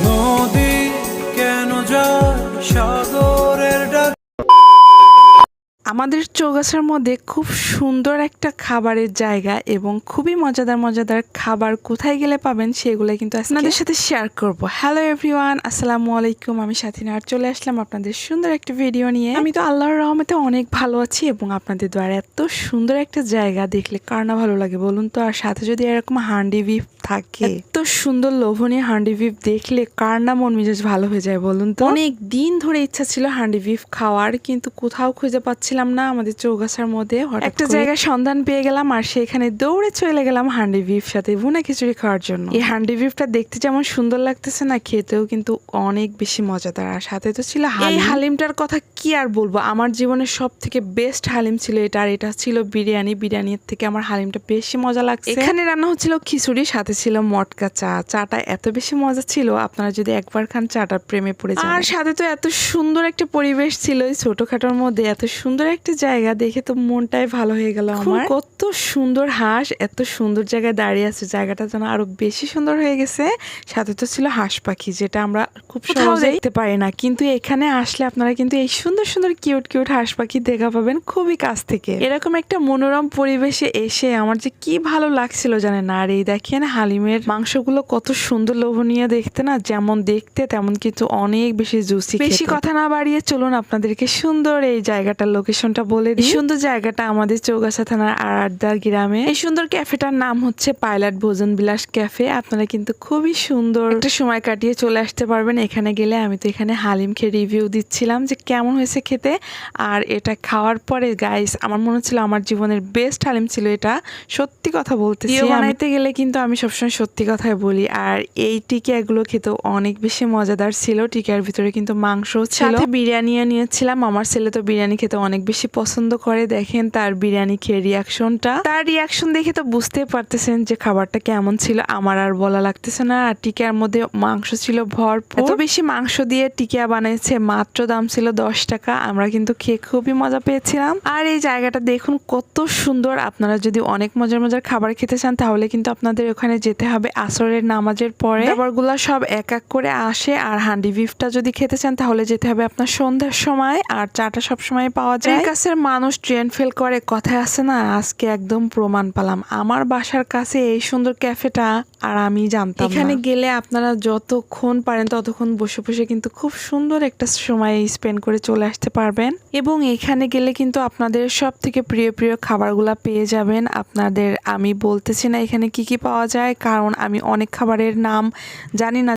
নদী কেন যায় সাগরের ডাক। আমাদের চৌগাছার মধ্যে খুব সুন্দর একটা খাবারের জায়গা এবং খুবই মজাদার মজাদার খাবার কোথায় গেলে পাবেন সেগুলো কিন্তু আপনাদের সাথে শেয়ার করব। হ্যালো এভরিওয়ান, আসসালামু আলাইকুম। আমি সাথিনা আর চলে আসলাম আপনাদের সুন্দর একটা ভিডিও নিয়ে। আমি তো আল্লাহর রহমতে অনেক ভালো আছি এবং আপনাদের দ্বারা এত সুন্দর একটা জায়গা দেখলে কার না ভালো লাগে বলুন তো। আর সাথে যদি এরকম হান্ডি বিফ থাকে, এত সুন্দর লোভনীয় হান্ডি বিফ দেখলে কার না মন মেজাজ ভালো হয়ে যায় বলুন তো। অনেক দিন ধরে ইচ্ছা ছিল হান্ডি বিফ খাওয়ার, কিন্তু কোথাও খুঁজে পাচ্ছিলাম না। আমাদের চৌগাছার মধ্যে একটা জায়গায় সন্ধান পেয়ে গেলাম আর সেখানে দৌড়ে চলে গেলাম হান্ডি বিফ সাথে ভুনা খিচুড়ি খাওয়ার জন্য। এই হান্ডি বিফটা দেখতে যেমন সুন্দর লাগতেছে না, খেতেও কিন্তু অনেক বেশি মজাদার। আর সাথে তো ছিল হালিম। এই হালিমটার কথা কি আর বলবো, আমার জীবনের সব থেকে বেস্ট হালিম ছিল এটা। আর এটা ছিল বিরিয়ানির থেকে আমার হালিমটা বেশি মজা লাগছে। এখানে রান্না হচ্ছিল খিচুড়ি, সাথে ছিল মটকা চা। চাটা এত বেশি মজা ছিল, আপনারা যদি একবার খান চাটার প্রেমে পড়ে যাবেন। আর সাথে তো এত সুন্দর একটা পরিবেশ ছিল এই ছোটখাটোর মধ্যে, এত সুন্দর একটা জায়গা দেখে তো মনটাই ভালো হয়ে গেল আমার। কত সুন্দর হাঁস এত সুন্দর জায়গায় দাঁড়িয়ে আছে, জায়গাটা যেন আরো বেশি সুন্দর হয়ে গেছে। সাথে তো ছিল হাঁস পাখি, যেটা আমরা খুব সহজে দেখতে পারি না, কিন্তু এখানে আসলে আপনারা কিন্তু এই সুন্দর সুন্দর কিউট কিউট হাঁস পাখি দেখা পাবেন খুবই কাছ থেকে। এরকম একটা মনোরম পরিবেশে এসে আমার যে কি ভালো লাগছিল জানেন না। আর এই দেখেন হালিমের মাংসগুলো কত সুন্দর লোভনীয় দেখতে না, যেমন দেখতে তেমন কিন্তু অনেক বেশি জুসি। বেশি কথা না বাড়িয়ে চলুন আপনাদেরকে সুন্দর এই জায়গাটার লোকেশনটা বলে দিই। সুন্দর জায়গাটা আমাদের চৌগাছা থানার আড়ারদার গ্রামে। এই সুন্দর ক্যাফেটার নাম হচ্ছে পাইলট ভোজন বিলাস ক্যাফে। আপনারা কিন্তু খুবই সুন্দর একটা সময় কাটিয়ে চলে আসতে পারবেন এখানে গেলে। আমি তো এখানে হালিম খেয়ে রিভিউ দিচ্ছিলাম যে কেমন হয়েছে খেতে। আর এটা খাওয়ার পরে গাইস আমার মনে হচ্ছিল আমার জীবনের বেস্ট হালিম ছিল এটা, সত্যি কথা বলতেছি। বানাইতে গেলে কিন্তু আমি সবসময় সত্যি কথাই বলি। আর এই টিকিয়াগুলো খেতেও অনেক বেশি মজাদার ছিল। টিকিয়ার ভিতরে কিন্তু মাংস ছিল, সাথে বিরিয়ানিও নিয়েছিলাম। আমার ছেলে তো বিরিয়ানি খেতে অনেক বেশি পছন্দ করে। দেখেন তার বিরিয়ানি খেয়ে তার রিয়াকশন দেখে তো বুঝতে পারতেছেন যে খাবারটা কেমন ছিল। আমার আর বলা লাগতেছে না। আর টিকিয়ার মধ্যে মাংস ছিল ভরপুর, এত বেশি মাংস দিয়ে টিকিয়া বানাইছে, মাত্র দাম ছিল 10 টাকা। আমরা কিন্তু খেয়ে খুবই মজা পেয়েছিলাম। আর এই জায়গাটা দেখুন কত সুন্দর। আপনারা যদি অনেক মজার মজার খাবার খেতে চান তাহলে কিন্তু আপনাদের ওখানে যেতে হবে আসরের নামাজের পরে। খাবারগুলো সব এক এক করে আসে। আর হান্ডি বিফটা যদি খেতে চান তাহলে যেতে হবে আপনার সন্ধ্যার সময়। আর চাটা সব সময় পাওয়া যায়। কাছের মানুষ ট্রেন ফেল করে কথায় আছে না, আজকে একদম প্রমাণ পেলাম। আমার বাসার কাছে এই সুন্দর ক্যাফেটা আর আমি জানতাম। এখানে গেলে আপনারা যতক্ষণ পারেন ততক্ষণ বসে বসে কিন্তু খুব সুন্দর একটা সময় স্পেন্ড করে চলে আসতে পারবেন। এবং এখানে গেলে কিন্তু আপনাদের সব থেকে প্রিয় প্রিয় খাবারগুলা পেয়ে যাবেন। আপনাদের আমি বলতেছি না এখানে কি কি পাওয়া যায়, কারণ আমি অনেক খাবারের নাম জানি না।